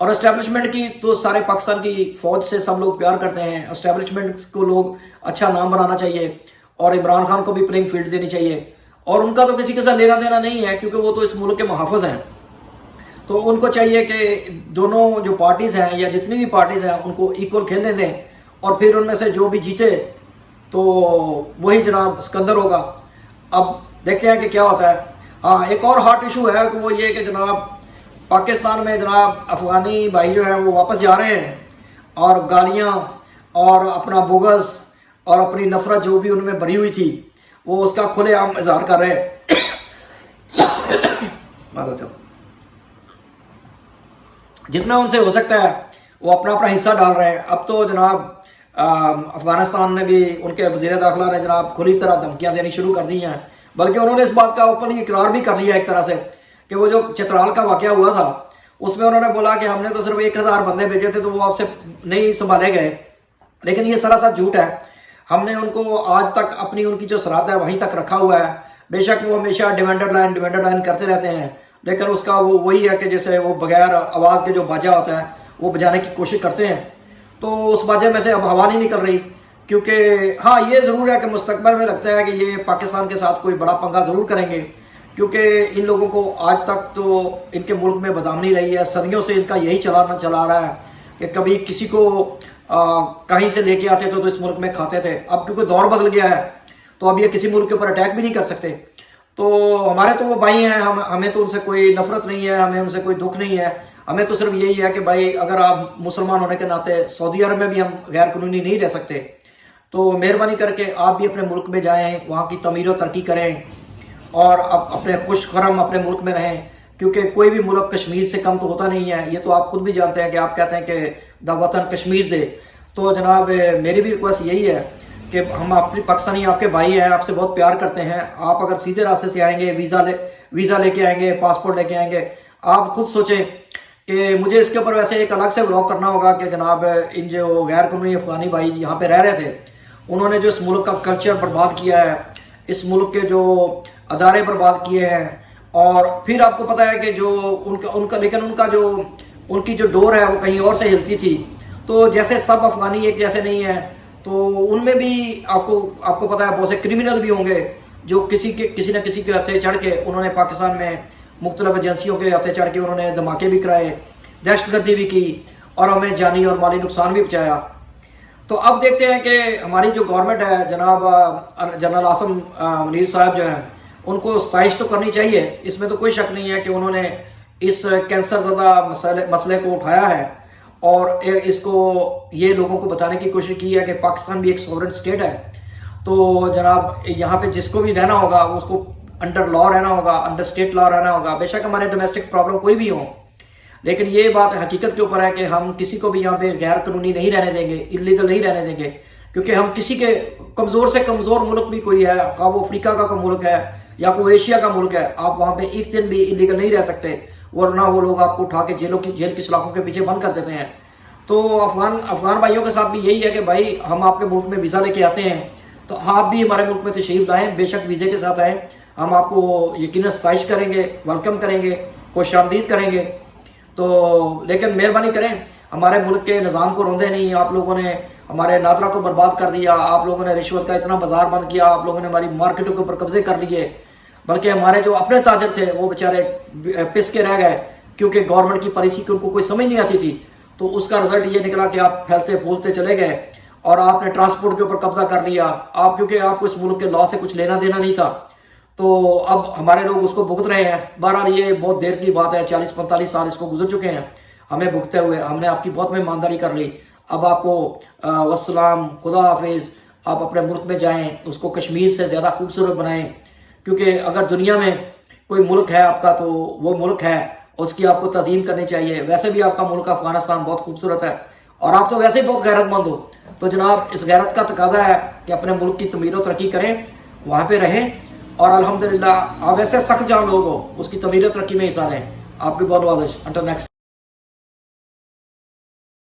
اور اسٹیبلشمنٹ کی تو سارے پاکستان کی فوج سے سب لوگ پیار کرتے ہیں، اسٹیبلشمنٹ کو لوگ اچھا نام بنانا چاہیے، اور عمران خان کو بھی پلینگ فیلڈ دینی چاہیے، اور ان کا تو کسی کے ساتھ لینا دینا نہیں ہے کیونکہ وہ تو اس ملک کے محافظ ہیں، تو ان کو چاہیے کہ دونوں جو پارٹیز ہیں یا جتنی بھی پارٹیز ہیں ان کو ایکول کھیلنے دیں، اور پھر ان میں سے جو بھی جیتے تو وہی جناب سکندر ہوگا۔ اب دیکھتے ہیں کہ کیا ہوتا ہے۔ ہاں، ایک اور ہاٹ ایشو ہے کہ وہ یہ کہ جناب پاکستان میں جناب افغانی بھائی جو ہیں وہ واپس جا رہے ہیں، اور گالیاں اور اپنا بغض اور اپنی نفرت جو بھی ان میں بھری ہوئی تھی وہ اس کا کھلے عام اظہار کر رہے ہیں۔ جتنا ان سے ہو سکتا ہے وہ اپنا اپنا حصہ ڈال رہے ہیں۔ اب تو جناب افغانستان نے بھی، ان کے وزیر داخلہ نے جناب کھلی طرح دھمکیاں دینی شروع کر دی ہیں، بلکہ انہوں نے اس بات کا اوپنلی اقرار بھی کر لیا ایک طرح سے کہ وہ جو چترال کا واقعہ ہوا تھا اس میں انہوں نے بولا کہ ہم نے تو صرف 1000 بندے بھیجے تھے تو وہ آپ سے نہیں سنبھالے گئے، لیکن یہ سراسر جھوٹ ہے۔ ہم نے ان کو آج تک اپنی ان کی جو سرحد ہے وہیں تک رکھا ہوا ہے، بے شک وہ ہمیشہ ڈیمانڈر لائن کرتے رہتے ہیں، لیکن اس کا وہ وہی ہے کہ جیسے وہ بغیر آواز کے جو باجا ہوتا ہے وہ بجانے کی کوشش کرتے ہیں، تو اس باجے میں سے اب ہوا نہیں نکل رہی۔ کیونکہ ہاں یہ ضرور ہے کہ مستقبل میں لگتا ہے کہ یہ پاکستان کے ساتھ کوئی بڑا پنگا ضرور کریں گے، کیونکہ ان لوگوں کو آج تک تو ان کے ملک میں بدامنی رہی ہے، صدیوں سے ان کا یہی چلا رہا ہے کہ کبھی کسی کو کہیں سے لے کے آتے تھے تو اس ملک میں کھاتے تھے، اب کیونکہ دور بدل گیا ہے تو اب یہ کسی ملک کے اوپر اٹیک بھی نہیں کر سکتے۔ تو ہمارے تو وہ بھائی ہیں، ہمیں تو ان سے کوئی نفرت نہیں ہے، ہمیں ان سے کوئی دکھ نہیں ہے، ہمیں تو صرف یہی ہے کہ بھائی اگر آپ مسلمان ہونے کے ناطے سعودی عرب میں بھی ہم غیر قانونی نہیں رہ سکتے تو مہربانی کر کے آپ بھی اپنے ملک میں جائیں، وہاں کی تعمیر و ترقی کریں، اور اپنے خوش خرم اپنے ملک میں رہیں، کیونکہ کوئی بھی ملک کشمیر سے کم تو ہوتا نہیں ہے، یہ تو آپ خود بھی جانتے ہیں کہ آپ کہتے ہیں کہ دا وطن کشمیر دے۔ تو جناب میری بھی ریکویسٹ یہی ہے کہ ہم اپنی پاکستانی آپ کے بھائی ہیں، آپ سے بہت پیار کرتے ہیں، آپ اگر سیدھے راستے سے آئیں گے، ویزا لے کے آئیں گے، پاسپورٹ لے کے آئیں گے، آپ خود سوچیں کہ مجھے اس کے اوپر ویسے ایک الگ سے بلاگ کرنا ہوگا کہ جناب ان جو غیر قانونی افغانی بھائی یہاں پہ رہ رہے تھے انہوں نے جو اس ملک کا کلچر برباد کیا ہے، اس ملک کے جو ادارے برباد کیے ہیں، اور پھر آپ کو پتہ ہے کہ جو ان کی جو ڈور ہے وہ کہیں اور سے ہلتی تھی، تو جیسے سب افغانی ایک جیسے نہیں ہیں، تو ان میں بھی آپ کو پتہ ہے بہت سے کرمنل بھی ہوں گے جو کسی نہ کسی کے ہتھے چڑھ کے انہوں نے پاکستان میں مختلف ایجنسیوں کے ہتھے چڑھ کے انہوں نے دھماکے بھی کرائے، دہشت گردی بھی کی، اور ہمیں جانی اور مالی نقصان بھی پہنچایا۔ تو اب دیکھتے ہیں کہ ہماری جو گورنمنٹ ہے، جناب جنرل عاصم منیر صاحب جو ہیں، ان کو ستائش تو کرنی چاہیے، اس میں تو کوئی شک نہیں ہے کہ انہوں نے اس کینسر زدہ مسئلے کو اٹھایا ہے، اور اس کو یہ لوگوں کو بتانے کی کوشش کی ہے کہ پاکستان بھی ایک سورن سٹیٹ ہے، تو جناب یہاں پہ جس کو بھی رہنا ہوگا اس کو انڈر لا رہنا ہوگا، انڈر سٹیٹ لا رہنا ہوگا، بے شک ہمارے ڈومیسٹک پرابلم کوئی بھی ہوں، لیکن یہ بات حقیقت کے اوپر ہے کہ ہم کسی کو بھی یہاں پہ غیر قانونی نہیں رہنے دیں گے، انلیگل نہیں رہنے دیں گے، کیونکہ ہم کسی کے کمزور سے کمزور ملک بھی کوئی ہے، خواہ وہ افریقہ کا کوئی ملک ہے یا کوئی ایشیا کا ملک ہے، آپ وہاں پہ ایک دن بھی انلیگل نہیں رہ سکتے، ورنہ وہ لوگ آپ کو اٹھا کے جیل کی سلاخوں کے پیچھے بند کر دیتے ہیں۔ تو افغان بھائیوں کے ساتھ بھی یہی ہے کہ بھائی ہم آپ کے ملک میں ویزا لے کے آتے ہیں تو آپ بھی ہمارے ملک میں تشریف لائیں، بے شک ویزے کے ساتھ آئیں، ہم آپ کو یقیناً ستائش کریں گے، ویلکم کریں گے، خوش آمدید کریں گے، تو لیکن مہربانی کریں ہمارے ملک کے نظام کو روندے نہیں، آپ لوگوں نے ہمارے نادرا کو برباد کر دیا، آپ لوگوں نے رشوت کا اتنا بازار بند کیا، آپ لوگوں نے ہماری مارکیٹوں کے اوپر قبضے کر لیے، بلکہ ہمارے جو اپنے تاجر تھے وہ بیچارے پس کے رہ گئے کیونکہ گورنمنٹ کی پالیسی کی ان کو کوئی سمجھ نہیں آتی تھی، تو اس کا رزلٹ یہ نکلا کہ آپ پھیلتے پھولتے چلے گئے اور آپ نے ٹرانسپورٹ کے اوپر قبضہ کر لیا، کیونکہ آپ کو اس ملک کے لا سے کچھ لینا دینا نہیں تھا، تو اب ہمارے لوگ اس کو بھگت رہے ہیں۔ بہرحال یہ بہت دیر کی بات ہے، 40-45 سال اس کو گزر چکے ہیں ہمیں بھگتے ہوئے، ہم نے آپ کی بہت مہمانداری کر لی، اب آپ کو والسلام، خدا حافظ، آپ اپنے ملک میں جائیں، اس کو کشمیر سے زیادہ خوبصورت بنائیں، کیونکہ اگر دنیا میں کوئی ملک ہے آپ کا تو وہ ملک ہے، اس کی آپ کو تعظیم کرنی چاہیے۔ ویسے بھی آپ کا ملک افغانستان بہت خوبصورت ہے اور آپ تو ویسے ہی بہت غیرت مند ہو، تو جناب اس غیرت کا تقاضا ہے کہ اپنے ملک کی تعمیر و ترقی کریں، وہاں پہ رہیں، اور الحمدللہ آپ ایسے سخت جان لوگ ہو، اس کی تعمیر و ترقی میں حصہ لیں۔ آپ کی بہت بہت انٹر نیکسٹ